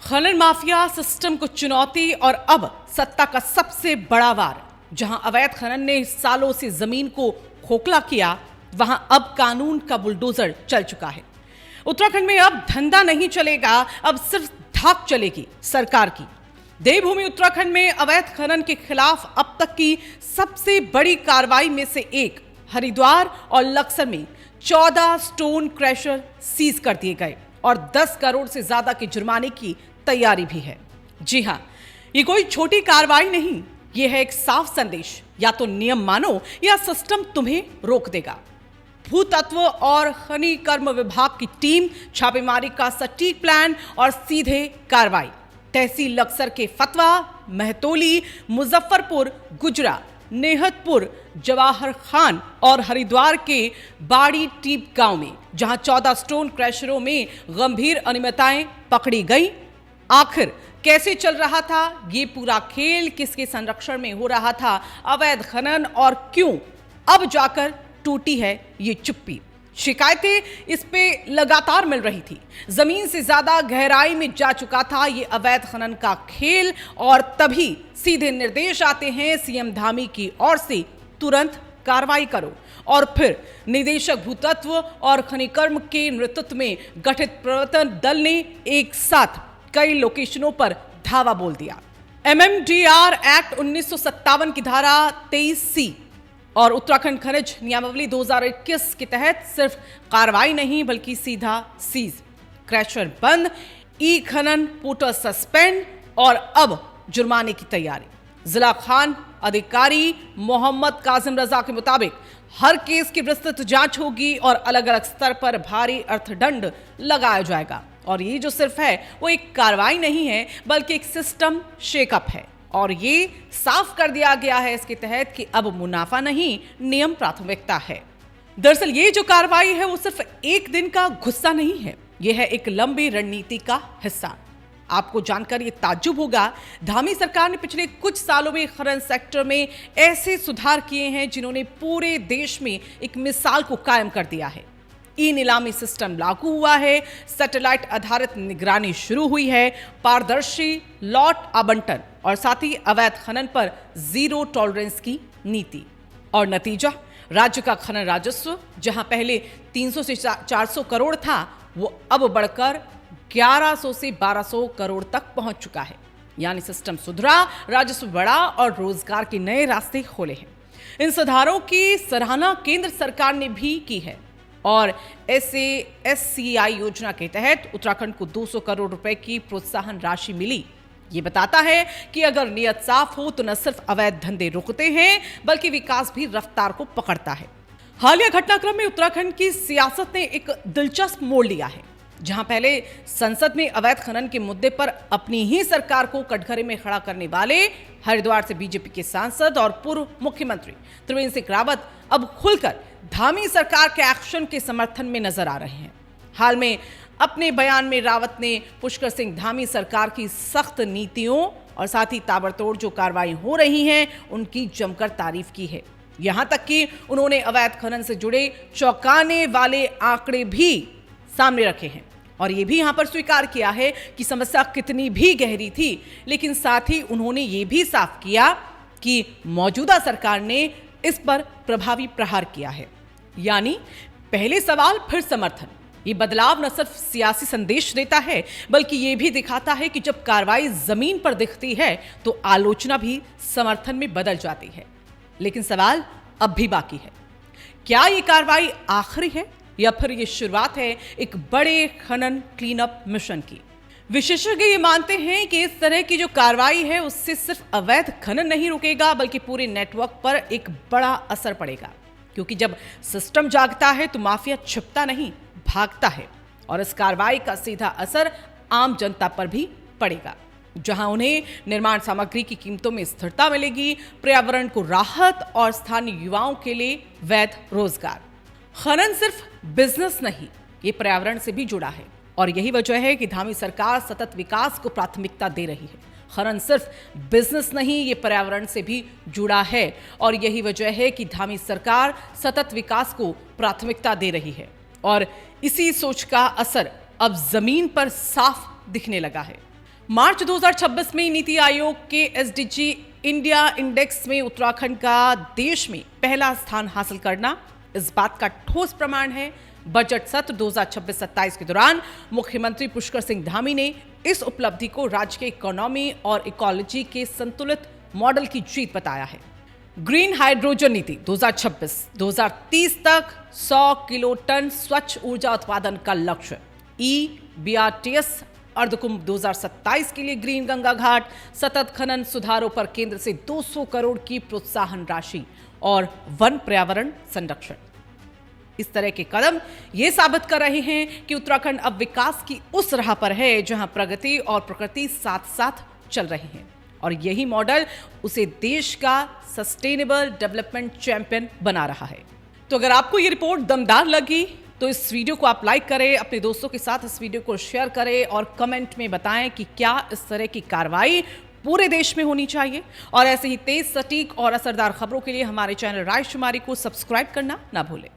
खनन mafia system को चुनौती और अब सत्ता का सबसे बड़ा वार। जहां अवैध खनन ने सालों से जमीन को खोखला किया, वहां अब कानून का बुलडोजर चल चुका है। उत्तराखंड में अब धंधा नहीं चलेगा, अब सिर्फ धाक चलेगी सरकार की। देवभूमि उत्तराखंड में अवैध खनन के खिलाफ अब तक की सबसे बड़ी कार्रवाई में से एक हरिद्वार और लक्सर में 14 स्टोन क्रशर सीज कर दिए गए और 10 करोड़ से ज्यादा के जुर्माने की तैयारी भी है। जी हां, ये कोई छोटी कार्रवाई नहीं, ये है एक साफ संदेश। या तो नियम मानो या सिस्टम तुम्हें रोक देगा। भूतत्व और खनिकर्म विभाग की टीम, छापेमारी का सटीक प्लान और सीधे कार्रवाई। तहसील लक्सर के फतवा, महतोली, मुजफ्फरपुर, गुजरा, नेहतपुर, जवाहर खान और हरिद्वार के बाड़ी टीप गांव में जहां 14 स्टोन क्रशरों में गंभीर अनियमितताएं पकड़ी गई। आखिर कैसे चल रहा था ये पूरा खेल, किसके संरक्षण में हो रहा था अवैध खनन और क्यों अब जाकर टूटी है ये चुप्पी। शिकायतें इस पे लगातार मिल रही थी। जमीन से ज्यादा गहराई में जा चुका था ये अवैध खनन का खेल और तभी सीधे निर्देश आते हैं सीएम धामी की ओर से, तुरंत कार्रवाई करो। और फिर निदेशक भूतत्व और खनिकर्म के नेतृत्व में गठित प्रवर्तन दल ने एक साथ कई लोकेशनों पर धावा बोल दिया। MMDR एक्ट 1957 की धारा 23C और उत्तराखंड खनिज नियमावली 2021 के तहत सिर्फ कार्रवाई नहीं बल्कि सीधा सीज, क्रशर बंद, ई खनन पोर्टल सस्पेंड और अब जुर्माने की तैयारी। जिला खान अधिकारी मोहम्मद काजिम रजा के मुताबिक हर केस की विस्तृत जांच होगी और अलग अलग स्तर पर भारी अर्थदंड लगाया जाएगा। और ये जो सिर्फ है वो एक कार्रवाई नहीं है बल्कि एक सिस्टम शेकअप है। और ये साफ कर दिया गया है इसके तहत कि अब मुनाफा नहीं, नियम प्राथमिकता है। दरअसल ये जो कार्रवाई है वो सिर्फ एक दिन का गुस्सा नहीं है, ये है एक लंबी रणनीति का हिस्सा। आपको जानकर ये ताज्जुब होगा, धामी सरकार ने पिछले कुछ सालों में खनन सेक्टर में ऐसे सुधार किए हैं जिन्होंने पूरे देश में एक मिसाल को कायम कर दिया है। ई नीलामी सिस्टम लागू हुआ है, सैटेलाइट आधारित निगरानी शुरू हुई है, पारदर्शी लॉट आवंटन और साथ ही अवैध खनन पर जीरो टॉलरेंस की नीति। और नतीजा, राज्य का खनन राजस्व जहां पहले 300 से 400 करोड़ था वो अब बढ़कर 1100 से 1200 करोड़ तक पहुंच चुका है। यानी सिस्टम सुधरा, राजस्व बढ़ा और रोजगार के नए रास्ते खोले हैं। इन सुधारों की सराहना केंद्र सरकार ने भी की है और SASCI योजना के तहत उत्तराखंड को 200 करोड़ रुपए की प्रोत्साहन राशि मिली। ये बताता है कि अगर नियत साफ हो तो न सिर्फ अवैध धंधे रुकते हैं बल्कि विकास भी रफ्तार को पकड़ता है। हालिया घटनाक्रम में उत्तराखंड की सियासत ने एक दिलचस्प मोड़ लिया है। जहां पहले संसद में अवैध खनन के मुद्दे पर अपनी ही सरकार को कटघरे में खड़ा करने वाले हरिद्वार से बीजेपी के सांसद और पूर्व मुख्यमंत्री त्रिवेंद्र सिंह रावत अब खुलकर धामी सरकार के एक्शन के समर्थन में नजर आ रहे हैं। हाल में अपने बयान में रावत ने पुष्कर सिंह धामी सरकार की सख्त नीतियों और साथ ही ताबड़तोड़ जो कार्रवाई हो रही हैं उनकी जमकर तारीफ की है। यहां तक कि उन्होंने अवैध खनन से जुड़े चौंकाने वाले आंकड़े भी सामने रखे हैं और ये भी यहां पर स्वीकार किया है कि समस्या कितनी भी गहरी थी, लेकिन साथ ही उन्होंने ये भी साफ किया कि मौजूदा सरकार ने इस पर प्रभावी प्रहार किया है। यानी पहले सवाल फिर समर्थन। ये बदलाव न सिर्फ सियासी संदेश देता है बल्कि ये भी दिखाता है कि जब कार्रवाई जमीन पर दिखती है तो आलोचना भी समर्थन में बदल जाती है। लेकिन सवाल अब भी बाकी है, क्या ये कार्रवाई आखिरी है या फिर ये शुरुआत है एक बड़े खनन क्लीन अप मिशन की। विशेषज्ञ ये मानते हैं कि इस तरह की जो कार्रवाई है उससे सिर्फ अवैध खनन नहीं रुकेगा बल्कि पूरे नेटवर्क पर एक बड़ा असर पड़ेगा। क्योंकि जब सिस्टम जागता है तो माफिया छिपता नहीं, भागता है। और इस कार्रवाई का सीधा असर आम जनता पर भी पड़ेगा, जहां उन्हें निर्माण सामग्री की कीमतों में स्थिरता मिलेगी, पर्यावरण को राहत और स्थानीय युवाओं के लिए वैध रोजगार। खनन सिर्फ बिजनेस नहीं, ये पर्यावरण से भी जुड़ा है और यही वजह है कि धामी सरकार सतत विकास को प्राथमिकता दे रही है। खनन सिर्फ बिजनेस नहीं, ये पर्यावरण से भी जुड़ा है और यही वजह है कि धामी सरकार सतत विकास को प्राथमिकता दे रही है और इसी सोच का असर अब जमीन पर साफ दिखने लगा है। मार्च 2026 में नीति आयोग के एसडीजी इंडिया इंडेक्स में उत्तराखंड का देश में पहला स्थान हासिल करना इस बात का ठोस प्रमाण है। बजट सत्र 2026-27 के दौरान मुख्यमंत्री पुष्कर सिंह धामी ने इस उपलब्धि को राज्य के इकोनॉमी और इकोलॉजी के संतुलित मॉडल की जीत बताया है। ग्रीन हाइड्रोजन नीति 2026-2030 तक 100 किलो टन स्वच्छ ऊर्जा उत्पादन का लक्ष्य। BRTS अर्धकुंभ 2027 के लिए ग्रीन गंगा घाट, सतत खनन सुधारों पर केंद्र से 200 करोड़ की प्रोत्साहन राशि और वन पर्यावरण संरक्षण। इस तरह के कदम ये साबित कर रहे हैं कि उत्तराखंड अब विकास की उस राह पर है जहां प्रगति और प्रकृति साथ साथ चल रही हैं और यही मॉडल उसे देश का सस्टेनेबल डेवलपमेंट चैंपियन बना रहा है। तो अगर आपको ये रिपोर्ट दमदार लगी तो इस वीडियो को आप लाइक करें, अपने दोस्तों के साथ इस वीडियो को शेयर करें और कमेंट में बताएं कि क्या इस तरह की कार्रवाई पूरे देश में होनी चाहिए। और ऐसे ही तेज, सटीक और असरदार खबरों के लिए हमारे चैनल रायशुमारी को सब्सक्राइब करना ना भूलें।